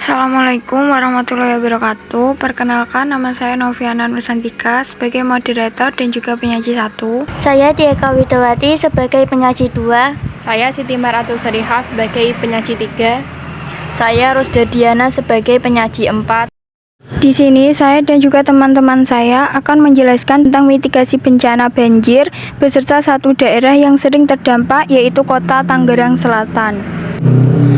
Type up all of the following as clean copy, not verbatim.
Assalamualaikum warahmatullahi wabarakatuh. Perkenalkan, nama saya Noviana Nursantika sebagai moderator dan juga penyaji 1. Saya Tieka Widawati sebagai penyaji 2. Saya Siti Maratul Seriha sebagai penyaji 3. Saya Rusda Diana sebagai penyaji 4. Di sini saya dan juga teman-teman saya akan menjelaskan tentang mitigasi bencana banjir beserta satu daerah yang sering terdampak, yaitu Kota Tangerang Selatan.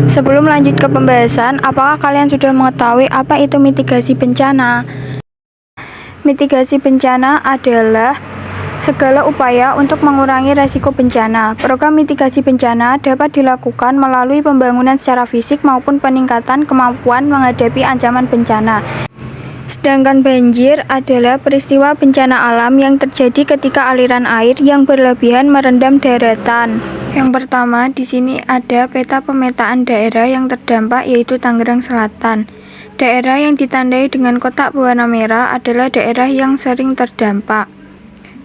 Sebelum lanjut ke pembahasan, apakah kalian sudah mengetahui apa itu mitigasi bencana? Mitigasi bencana adalah segala upaya untuk mengurangi resiko bencana. Program mitigasi bencana dapat dilakukan melalui pembangunan secara fisik maupun peningkatan kemampuan menghadapi ancaman bencana. Sedangkan banjir adalah peristiwa bencana alam yang terjadi ketika aliran air yang berlebihan merendam daratan. Yang pertama, di sini ada peta pemetaan daerah yang terdampak, yaitu Tangerang Selatan. Daerah yang ditandai dengan kotak berwarna merah adalah daerah yang sering terdampak.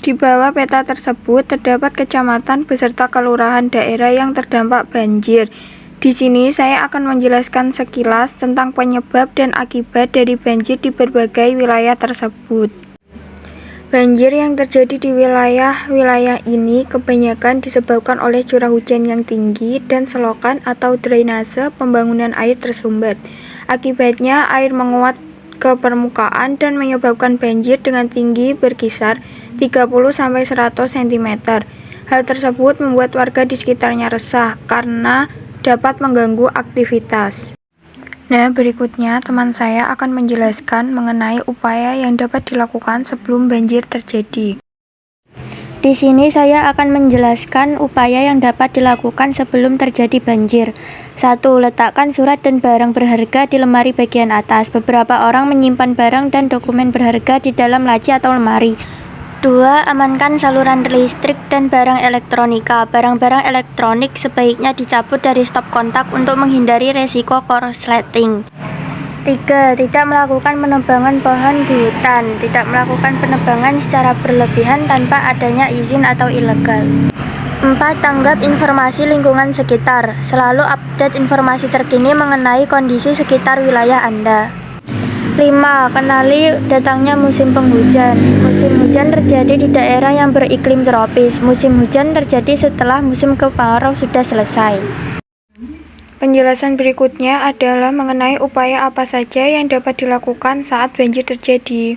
Di bawah peta tersebut terdapat kecamatan beserta kelurahan daerah yang terdampak banjir. Di sini saya akan menjelaskan sekilas tentang penyebab dan akibat dari banjir di berbagai wilayah tersebut. Banjir yang terjadi di wilayah ini kebanyakan disebabkan oleh curah hujan yang tinggi dan selokan atau drainase pembangunan air tersumbat. Akibatnya air menguap ke permukaan dan menyebabkan banjir dengan tinggi berkisar 30-100 cm. Hal tersebut membuat warga di sekitarnya resah karena dapat mengganggu aktivitas. Nah, berikutnya teman saya akan menjelaskan mengenai upaya yang dapat dilakukan sebelum banjir terjadi. Di sini saya akan menjelaskan upaya yang dapat dilakukan sebelum terjadi banjir. 1. Letakkan surat dan barang berharga di lemari bagian atas. Beberapa orang menyimpan barang dan dokumen berharga di dalam laci atau lemari. 2. Amankan saluran listrik dan barang elektronika. Barang-barang elektronik sebaiknya dicabut dari stop kontak untuk menghindari resiko korsleting. 3. Tidak melakukan penebangan pohon di hutan. Tidak melakukan penebangan secara berlebihan tanpa adanya izin atau ilegal. 4. Tanggap informasi lingkungan sekitar. Selalu update informasi terkini mengenai kondisi sekitar wilayah Anda. 5. Kenali datangnya musim penghujan. Musim hujan terjadi di daerah yang beriklim tropis. Musim hujan terjadi setelah musim kemarau sudah selesai. Penjelasan berikutnya adalah mengenai upaya apa saja yang dapat dilakukan saat banjir terjadi.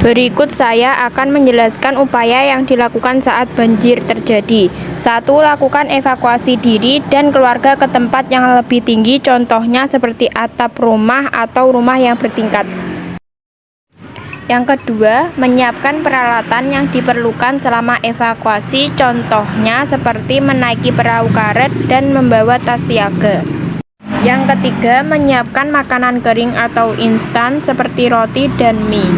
Berikut saya akan menjelaskan upaya yang dilakukan saat banjir terjadi. 1. Lakukan evakuasi diri dan keluarga ke tempat yang lebih tinggi, contohnya seperti atap rumah atau rumah yang bertingkat. Yang kedua, menyiapkan peralatan yang diperlukan selama evakuasi, contohnya seperti menaiki perahu karet dan membawa tas siaga. Yang ketiga, menyiapkan makanan kering atau instan seperti roti dan mie.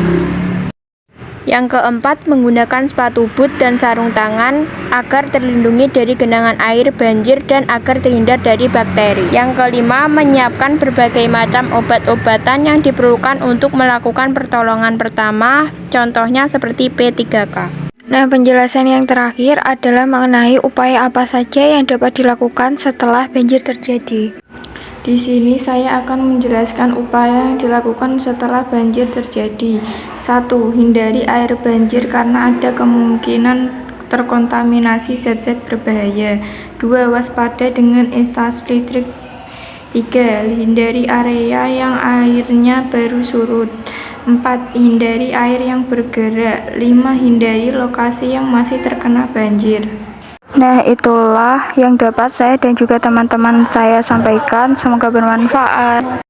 Yang keempat, menggunakan sepatu boot dan sarung tangan agar terlindungi dari genangan air banjir dan agar terhindar dari bakteri. Yang kelima, menyiapkan berbagai macam obat-obatan yang diperlukan untuk melakukan pertolongan pertama, contohnya seperti P3K. Nah, penjelasan yang terakhir adalah mengenai upaya apa saja yang dapat dilakukan setelah banjir terjadi. Di sini saya akan menjelaskan upaya yang dilakukan setelah banjir terjadi. 1. Hindari air banjir karena ada kemungkinan terkontaminasi zat-zat berbahaya. 2. Waspada dengan instalasi listrik. 3. Hindari area yang airnya baru surut. 4. Hindari air yang bergerak. 5. Hindari lokasi yang masih terkena banjir. Nah, itulah yang dapat saya dan juga teman-teman saya sampaikan. Semoga bermanfaat.